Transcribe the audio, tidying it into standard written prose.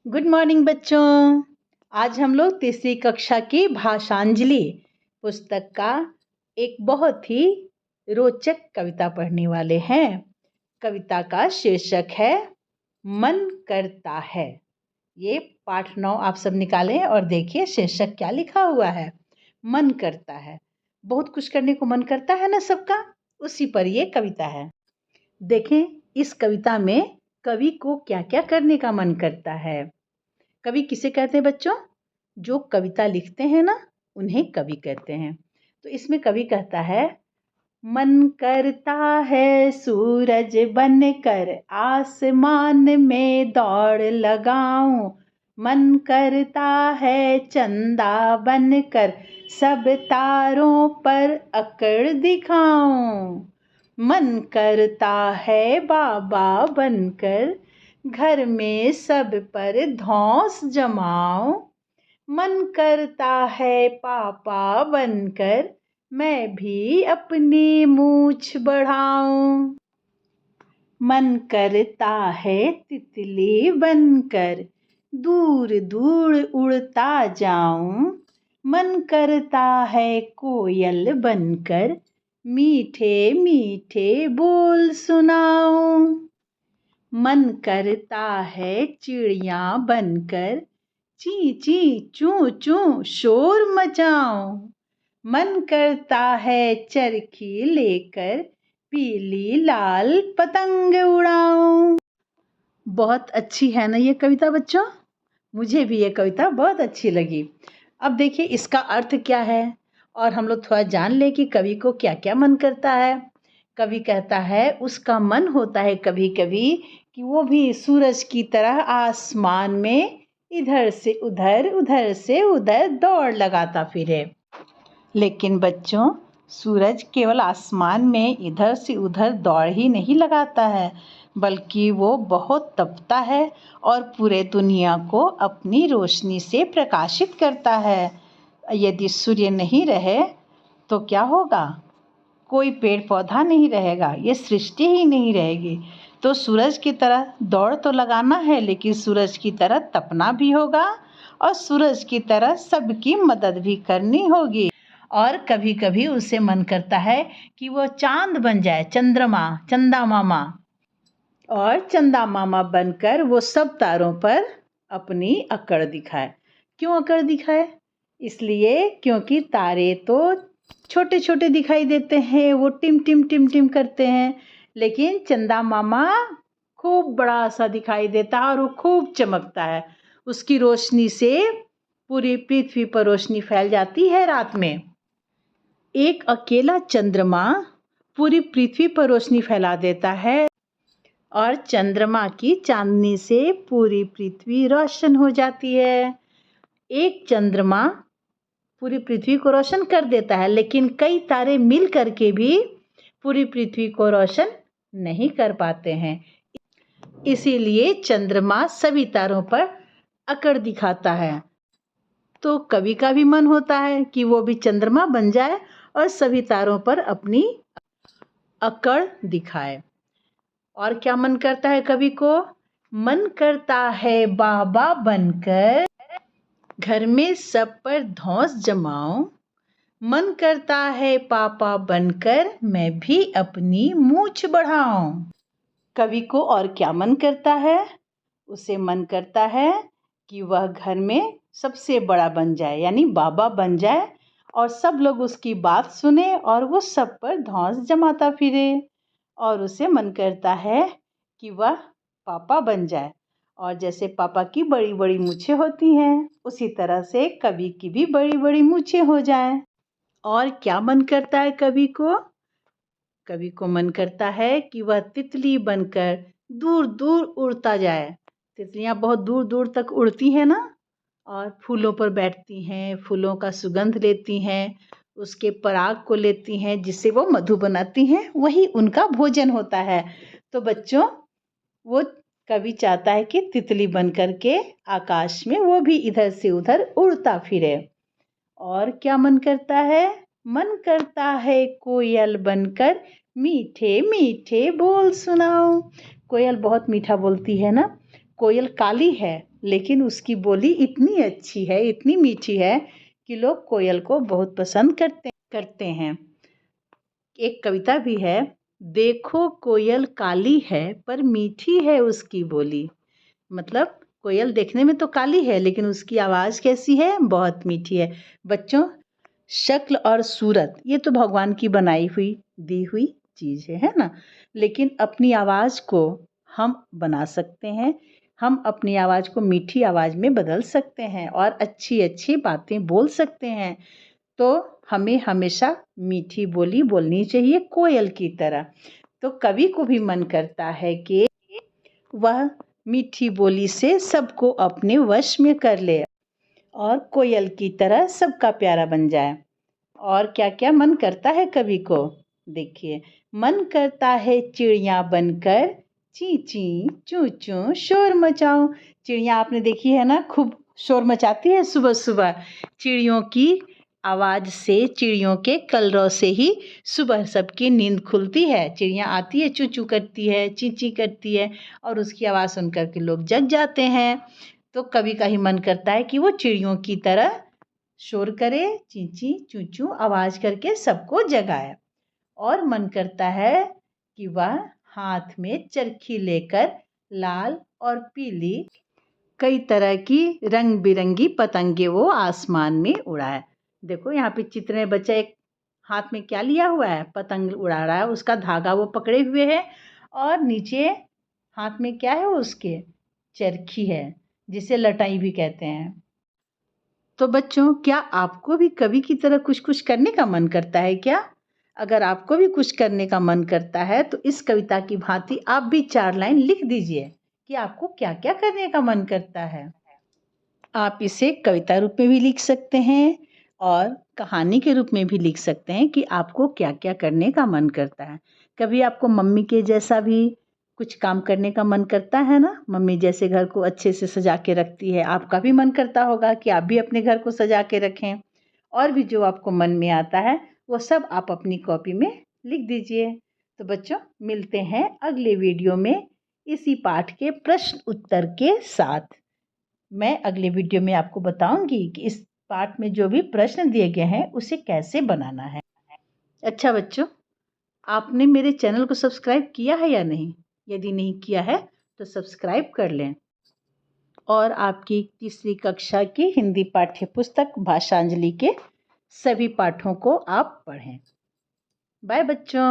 Good morning बच्चों। आज हम लोग तीसरी कक्षा की भाषांजलि पुस्तक का एक बहुत ही रोचक कविता पढ़ने वाले हैं। कविता का शीर्षक है मन करता है। ये पाठ 9 आप सब निकालें और देखिए शीर्षक क्या लिखा हुआ है। मन करता है। बहुत कुछ करने को मन करता है ना सबका, उसी पर ये कविता है। देखें इस कविता में कवि को क्या क्या करने का मन करता है। कवि किसे कहते हैं बच्चों? जो कविता लिखते हैं ना, उन्हें कवि कहते हैं। तो इसमें कवि कहता है, मन करता है सूरज बनकर आसमान में दौड़ लगाऊं, मन करता है चंदा बनकर सब तारों पर अकड़ दिखाऊं, मन करता है बाबा बनकर घर में सब पर धौंस जमाऊं, मन करता है पापा बनकर मैं भी अपनी मूछ बढ़ाऊं, मन करता है तितली बनकर दूर दूर उड़ता जाऊं, मन करता है कोयल बनकर मीठे मीठे बोल सुनाऊं, मन करता है चिड़िया बनकर ची ची चू चू शोर मचाऊं, मन करता है चरखी लेकर पीली लाल पतंग उड़ाऊं। बहुत अच्छी है ना ये कविता बच्चों? मुझे भी ये कविता बहुत अच्छी लगी। अब देखिए इसका अर्थ क्या है और हम लोग थोड़ा जान लें कि कवि को क्या क्या मन करता है। कवि कहता है उसका मन होता है कभी कभी कि वो भी सूरज की तरह आसमान में इधर से उधर दौड़ लगाता फिरे। लेकिन बच्चों सूरज केवल आसमान में इधर से उधर दौड़ ही नहीं लगाता है, बल्कि वो बहुत तपता है और पूरे दुनिया को अपनी रोशनी से प्रकाशित करता है। यदि सूर्य नहीं रहे तो क्या होगा? कोई पेड़ पौधा नहीं रहेगा, ये सृष्टि ही नहीं रहेगी। तो सूरज की तरह दौड़ तो लगाना है, लेकिन सूरज की तरह तपना भी होगा और सूरज की तरह सबकी मदद भी करनी होगी। और कभी कभी उसे मन करता है कि वो चांद बन जाए, चंदा मामा, और चंदा मामा बनकर वो सब तारों पर अपनी अकड़ दिखाए। क्यों अकड़ दिखाए? इसलिए क्योंकि तारे तो छोटे छोटे दिखाई देते हैं, वो टिम टिम टिम टिम करते हैं, लेकिन चंदा मामा खूब बड़ा सा दिखाई देता है और वो खूब चमकता है। उसकी रोशनी से पूरी पृथ्वी पर रोशनी फैल जाती है रात में। एक अकेला चंद्रमा पूरी पृथ्वी पर रोशनी फैला देता है और चंद्रमा की चांदनी से पूरी पृथ्वी रोशन हो जाती है। एक चंद्रमा पूरी पृथ्वी को रोशन कर देता है, लेकिन कई तारे मिल करके भी पूरी पृथ्वी को रोशन नहीं कर पाते हैं। इसीलिए चंद्रमा सभी तारों पर अकड़ दिखाता है। तो कवि का भी मन होता है कि वो भी चंद्रमा बन जाए और सभी तारों पर अपनी अकड़ दिखाए। और क्या मन करता है कवि को? मन करता है बाबा बनकर घर में सब पर धौंस जमाऊं, मन करता है पापा बनकर मैं भी अपनी मूछ बढ़ाऊं। कवि को और क्या मन करता है? उसे मन करता है कि वह घर में सबसे बड़ा बन जाए, यानी बाबा बन जाए और सब लोग उसकी बात सुने और वो सब पर धौंस जमाता फिरे। और उसे मन करता है कि वह पापा बन जाए और जैसे पापा की बड़ी बड़ी मूछें होती हैं, उसी तरह से कवि की भी बड़ी बड़ी मूछें हो जाएं। और क्या मन करता है कवि को? कवि को मन करता है कि वह तितली बनकर दूर दूर उड़ता जाए। तितलियां बहुत दूर दूर तक उड़ती हैं ना, और फूलों पर बैठती हैं, फूलों का सुगंध लेती हैं, उसके पराग को लेती हैं, जिससे वो मधु बनाती हैं, वही उनका भोजन होता है। तो बच्चों वो कवि चाहता है कि तितली बन करके आकाश में वो भी इधर से उधर उड़ता फिरे। और क्या मन करता है? मन करता है कोयल बनकर मीठे मीठे बोल सुनाऊं। कोयल बहुत मीठा बोलती है ना। कोयल काली है लेकिन उसकी बोली इतनी अच्छी है, इतनी मीठी है कि लोग कोयल को बहुत पसंद करते हैं। एक कविता भी है, देखो कोयल काली है पर मीठी है उसकी बोली। मतलब कोयल देखने में तो काली है लेकिन उसकी आवाज़ कैसी है, बहुत मीठी है। बच्चों, शक्ल और सूरत ये तो भगवान की बनाई हुई दी हुई चीज़ है ना। लेकिन अपनी आवाज़ को हम बना सकते हैं, हम अपनी आवाज़ को मीठी आवाज़ में बदल सकते हैं और अच्छी अच्छी बातें बोल सकते हैं। तो हमें हमेशा मीठी बोली बोलनी चाहिए कोयल की तरह। तो कवि को भी मन करता है कि वह मीठी बोली से सबको अपने वश में कर ले और कोयल की तरह सबका प्यारा बन जाए। और क्या क्या मन करता है कवि को, देखिए, मन करता है चिड़िया बनकर ची ची चू चू शोर मचाऊं। चिड़िया आपने देखी है ना, खूब शोर मचाती है सुबह सुबह। चिड़ियों की आवाज़ से, चिड़ियों के कलरव से ही सुबह सबकी नींद खुलती है। चिड़िया आती है, चू चू करती है, ची ची करती है और उसकी आवाज़ सुनकर के लोग जग जाते हैं। तो कवि का ही मन करता है कि वो चिड़ियों की तरह शोर करे, चींची चूचू आवाज़ करके सबको जगाए। और मन करता है कि वह हाथ में चरखी लेकर लाल और पीली कई तरह की रंग बिरंगी पतंगे वो आसमान में उड़ाए। देखो यहाँ पे चित्र में बच्चा एक हाथ में क्या लिया हुआ है, पतंग उड़ा रहा है, उसका धागा वो पकड़े हुए है और नीचे हाथ में क्या है उसके, चरखी है, जिसे लटाई भी कहते हैं। तो बच्चों, क्या आपको भी कवि की तरह कुछ कुछ करने का मन करता है क्या? अगर आपको भी कुछ करने का मन करता है तो इस कविता की भांति आप भी 4 लाइन लिख दीजिए कि आपको क्या क्या करने का मन करता है। आप इसे कविता रूप में भी लिख सकते हैं और कहानी के रूप में भी लिख सकते हैं कि आपको क्या क्या करने का मन करता है। कभी आपको मम्मी के जैसा भी कुछ काम करने का मन करता है ना, मम्मी जैसे घर को अच्छे से सजा के रखती है, आपका भी मन करता होगा कि आप भी अपने घर को सजा के रखें। और भी जो आपको मन में आता है वो सब आप अपनी कॉपी में लिख दीजिए। तो बच्चों, मिलते हैं अगले वीडियो में इसी पाठ के प्रश्न उत्तर के साथ। मैं अगले वीडियो में आपको बताऊंगी कि इस पाठ में जो भी प्रश्न दिए गए हैं उसे कैसे बनाना है। अच्छा बच्चों, आपने मेरे चैनल को सब्सक्राइब किया है या नहीं? यदि नहीं किया है तो सब्सक्राइब कर लें और आपकी तीसरी कक्षा की हिंदी पाठ्य पुस्तक भाषांजलि के सभी पाठों को आप पढ़ें। बाय बच्चों।